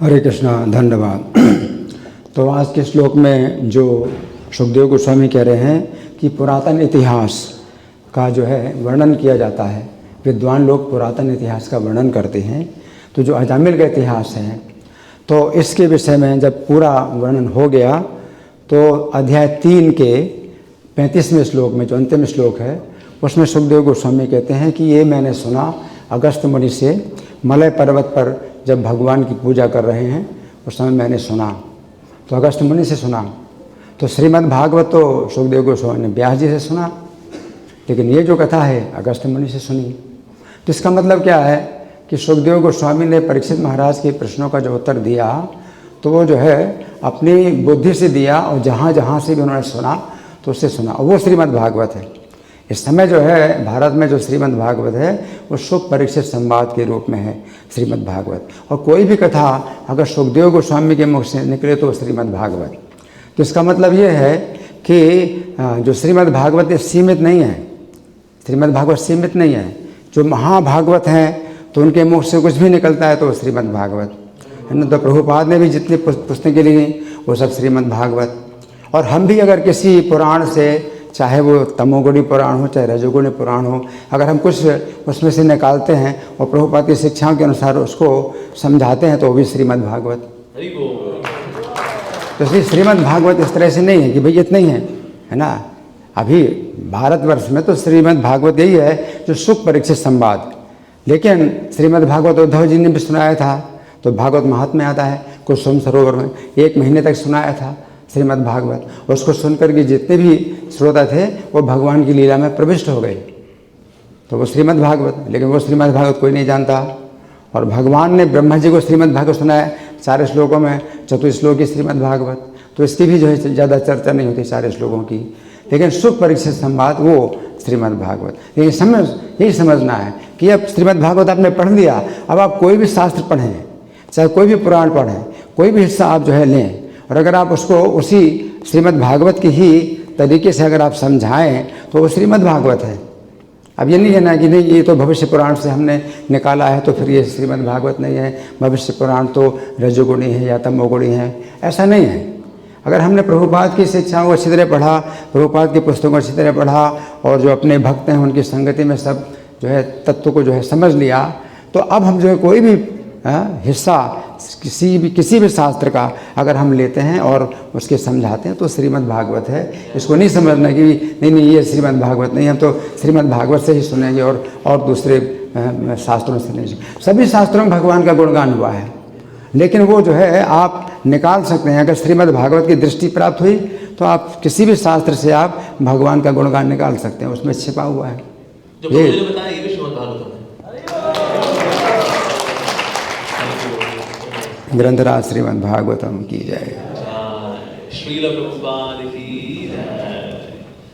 हरे कृष्णा, धन्यवाद। तो आज के श्लोक में जो सुखदेव गोस्वामी कह रहे हैं कि पुरातन इतिहास का जो है वर्णन किया जाता है। विद्वान लोग पुरातन इतिहास का वर्णन करते हैं। तो जो अजामिल का इतिहास है, तो इसके विषय में जब पूरा वर्णन हो गया तो अध्याय 3 के 35वें श्लोक में जो अंतिम श्लोक है, उसमें सुखदेव गोस्वामी कहते हैं कि ये मैंने सुना अगस्त मुनि से, मलय पर्वत पर जब भगवान की पूजा कर रहे हैं उस समय मैंने सुना। तो अगस्त मुनि से सुना। तो श्रीमद् भागवत तो सुखदेव गोस्वामी ने व्यास जी से सुना, लेकिन ये जो कथा है अगस्त मुनि से सुनी। तो इसका मतलब क्या है कि सुखदेव गोस्वामी ने परीक्षित महाराज के प्रश्नों का जो उत्तर दिया तो वो जो है अपनी बुद्धि से दिया, और जहाँ जहाँ से भी उन्होंने सुना तो उससे सुना, और वो श्रीमद् भागवत है। इस समय जो है भारत में जो श्रीमद् भागवत है वो सुख परीक्षित संवाद के रूप में है श्रीमद् भागवत। और कोई भी कथा अगर सुखदेव गोस्वामी के मुख से निकले तो श्रीमद् भागवत। तो इसका मतलब ये है कि जो श्रीमद् भागवत सीमित नहीं है, श्रीमद् भागवत सीमित नहीं है। जो महाभागवत हैं तो उनके मुख से कुछ भी निकलता है तो श्रीमद् भागवत है ना। तो प्रभुपाद ने भी जितनी पुस्तकें ली वो सब श्रीमद् भागवत। और हम भी अगर किसी पुराण से, चाहे वो तमोगुणी पुराण हो चाहे रजोगुणी पुराण हो, अगर हम कुछ उसमें से निकालते हैं और प्रभुपाद की शिक्षाओं के अनुसार उसको समझाते हैं तो वो भी श्रीमद् भागवत। तो इसलिए श्रीमद् भागवत इस तरह से नहीं है कि भाई इतना ही है ना। अभी भारतवर्ष में तो श्रीमद् भागवत यही है जो सुख परीक्षित संवाद। लेकिन श्रीमद् भागवत उद्धव जी ने भी सुनाया था, तो भागवत महात्म्य आता है कुसुम सरोवर में 1 महीने तक सुनाया था श्रीमद् भागवत। उसको सुनकर के जितने भी श्रोता थे वो भगवान की लीला में प्रविष्ट हो गए, तो वो श्रीमद् भागवत। लेकिन वो श्रीमद् भागवत कोई नहीं जानता। और भगवान ने ब्रह्मा जी को श्रीमद् भागवत सुनाया 4 श्लोकों में, 4 श्लोक की श्रीमद् भागवत। तो इसकी भी जो है ज़्यादा चर्चा नहीं होती 4 श्लोकों की। लेकिन सुख परीक्षित संवाद वो श्रीमद् भागवत। लेकिन यही समझना है कि अब श्रीमद् भागवत आपने पढ़ लिया, अब आप कोई भी शास्त्र पढ़ें, चाहे कोई भी पुराण पढ़ें, कोई भी हिस्सा आप जो है लें, और अगर आप उसको उसी श्रीमद् भागवत की ही तरीके से अगर आप समझाएं तो वो श्रीमद् भागवत है। अब ये नहीं है ना कि नहीं ये तो भविष्य पुराण से हमने निकाला है तो फिर ये श्रीमद् भागवत नहीं है, भविष्य पुराण तो रजोगुणी है या तमोगुणी है, ऐसा नहीं है। अगर हमने प्रभुपाद की शिक्षाओं को अच्छी तरह पढ़ा, प्रभुपाद की पुस्तकों को अच्छी तरह पढ़ा, और जो अपने भक्त हैं उनकी संगति में सब जो है तत्व को जो है समझ लिया, तो अब हम जो है कोई भी हिस्सा किसी भी शास्त्र का अगर हम लेते हैं और उसके समझाते हैं तो श्रीमद् भागवत है। इसको नहीं समझना कि नहीं ये श्रीमद् भागवत नहीं, हम तो श्रीमद् भागवत से ही सुनेंगे और दूसरे शास्त्रों से नहीं। सभी शास्त्रों में भगवान का गुणगान हुआ है, लेकिन वो जो है आप निकाल सकते हैं। अगर श्रीमद् भागवत की दृष्टि प्राप्त हुई तो आप किसी भी शास्त्र से आप भगवान का गुणगान निकाल सकते हैं, उसमें छिपा हुआ है। ग्रंथराज श्रीमद् भागवतम की जय। श्रील प्रभुपाद की जय।